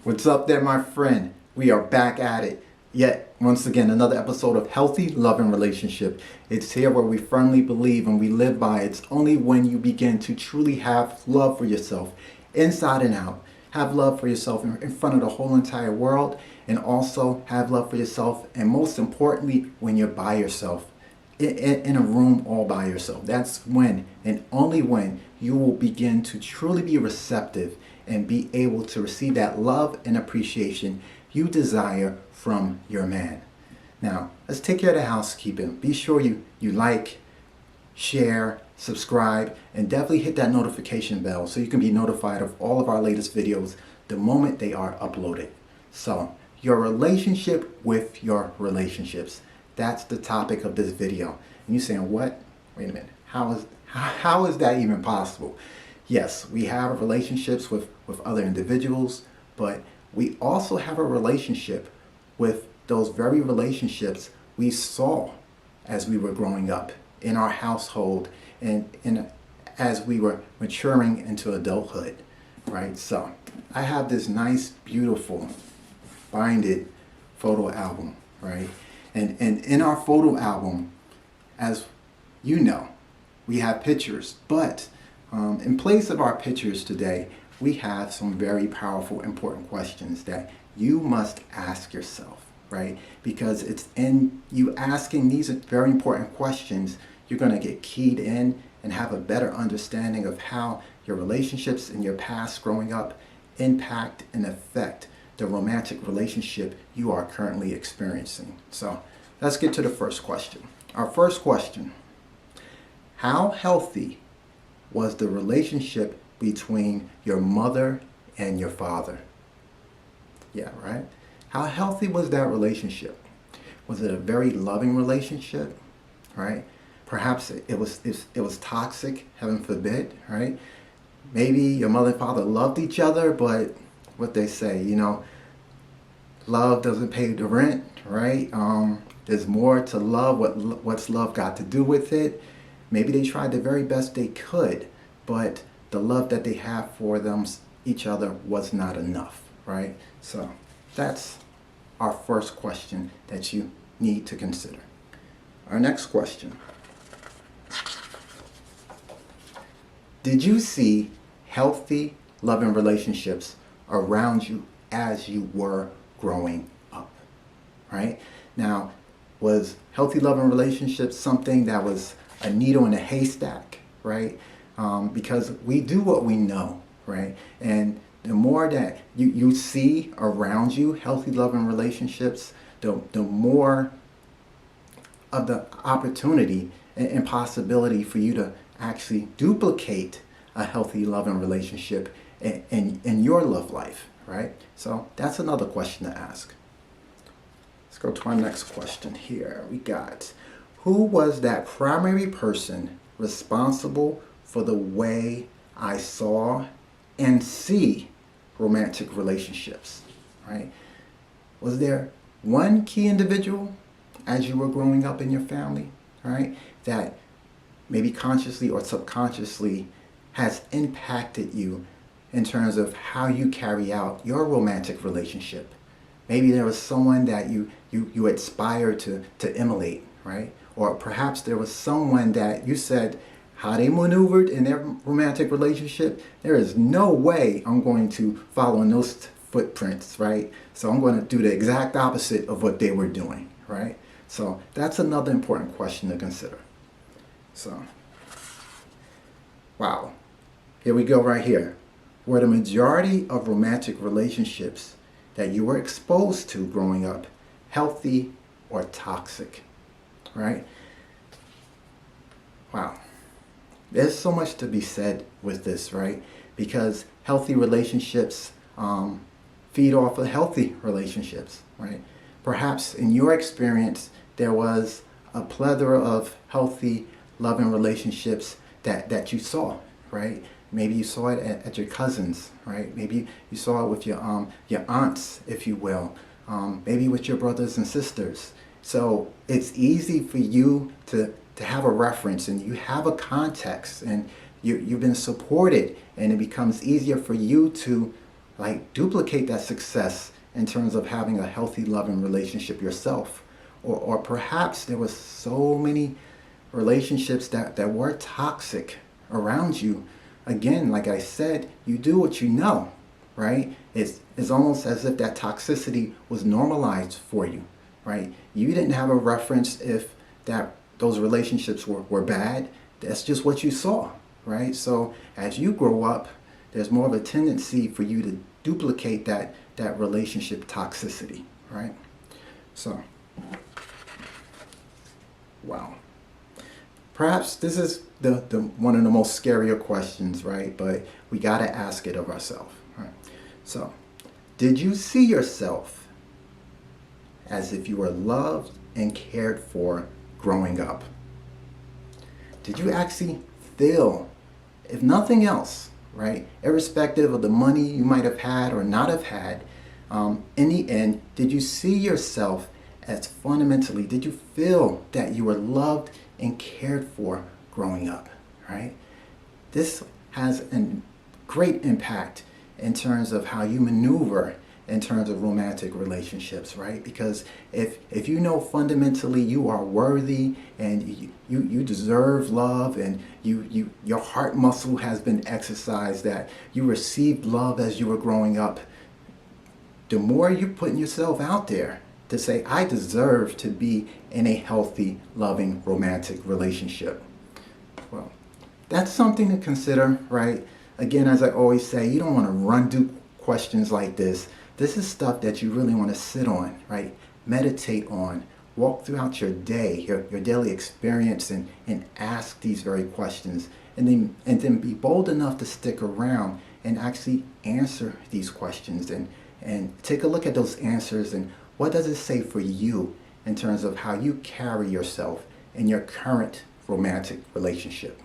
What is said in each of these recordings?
What's up there, my friend? We are back at it. Yet, once again, another episode of Healthy Love and Relationship. It's here where we firmly believe and we live by it's only when you begin to truly have love for yourself, inside and out. Have love for yourself in front of the whole entire world, and also have love for yourself, and most importantly, when you're by yourself. In a room all by yourself. That's when and only when you will begin to truly be receptive and be able to receive that love and appreciation you desire from your man. Now, let's take care of the housekeeping. Be sure you like, share, subscribe, and definitely hit that notification bell so you can be notified of all of our latest videos the moment they are uploaded. So, your relationship with your relationships. That's the topic of this video. And you're saying, what? Wait a minute. How is that even possible? Yes, we have relationships with other individuals, but we also have a relationship with those very relationships we saw as we were growing up in our household and as we were maturing into adulthood, right? So I have this nice, beautiful, binded photo album, right? And in our photo album, as you know, we have pictures, but in place of our pictures today, we have some very powerful, important questions that you must ask yourself, right? Because it's in you asking these very important questions, you're going to get keyed in and have a better understanding of how your relationships in your past growing up impact and affect the romantic relationship you are currently experiencing. So let's get to the first question. Our first question: how healthy was the relationship between your mother and your father? Yeah, right? How healthy was that relationship? Was it a very loving relationship, right? Perhaps it was toxic, heaven forbid, right? Maybe your mother and father loved each other, but what they say, love doesn't pay the rent, right? There's more to love. What's love got to do with it? Maybe they tried the very best they could, but the love that they have for each other was not enough, right? So that's our first question that you need to consider. Our next question: did you see healthy, loving relationships around you as you were growing up, right? Now, was healthy, loving relationships something that was a needle in a haystack, right? Because we do what we know, right? And the more that you see around you healthy, loving relationships, the more of the opportunity and possibility for you to actually duplicate a healthy, loving relationship in your love life, right? So that's another question to ask. Let's go to our next question here. We got, who was that primary person responsible for the way I saw and see romantic relationships, right? Was there one key individual as you were growing up in your family, right, that maybe consciously or subconsciously has impacted you in terms of how you carry out your romantic relationship? Maybe there was someone that you aspired to emulate, right? Or perhaps there was someone that you said how they maneuvered in their romantic relationship. There is no way I'm going to follow in those footprints, right? So I'm going to do the exact opposite of what they were doing, right? So that's another important question to consider. So, wow. Here we go right here. Were the majority of romantic relationships that you were exposed to growing up healthy or toxic, right? Wow. There's so much to be said with this, right? Because healthy relationships feed off of healthy relationships, right? Perhaps in your experience, there was a plethora of healthy, loving relationships that you saw, right? Maybe you saw it at your cousins, right? Maybe you saw it with your aunts, if you will. Maybe with your brothers and sisters. So it's easy for you to have a reference, and you have a context, and you've been supported, and it becomes easier for you to like duplicate that success in terms of having a healthy, loving relationship yourself. Or perhaps there was so many relationships that were toxic around you. Again, like I said, you do what you know, right? It's almost as if that toxicity was normalized for you, right? You didn't have a reference if those relationships were bad. That's just what you saw, right? So as you grow up, there's more of a tendency for you to duplicate that relationship toxicity, right? So, wow. Perhaps this is the one of the most scarier questions, right? But we got to ask it of ourselves, right? So, did you see yourself as if you were loved and cared for growing up? Did you actually feel, if nothing else, right, irrespective of the money you might have had or not have had, in the end, did you see yourself as fundamentally, did you feel that you were loved and cared for growing up, right? This has a great impact in terms of how you maneuver in terms of romantic relationships, right? Because if you know fundamentally you are worthy and you deserve love, and your heart muscle has been exercised, that you received love as you were growing up, the more you're putting yourself out there to say, I deserve to be in a healthy, loving, romantic relationship. Well, that's something to consider, right? Again, as I always say, you don't want to run through questions like this. This is stuff that you really want to sit on, right? Meditate on, walk throughout your day, your daily experience, and ask these very questions. And then be bold enough to stick around and actually answer these questions, and take a look at those answers, and what does it say for you in terms of how you carry yourself in your current romantic relationship.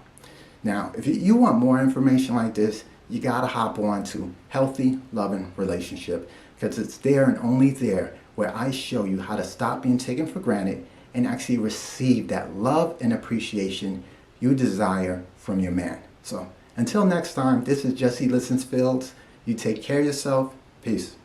Now, if you want more information like this, you gotta hop on to Healthy Loving Relationship, because it's there and only there where I show you how to stop being taken for granted and actually receive that love and appreciation you desire from your man. So until next time, this is Jesse Listens Fields. You take care of yourself. Peace.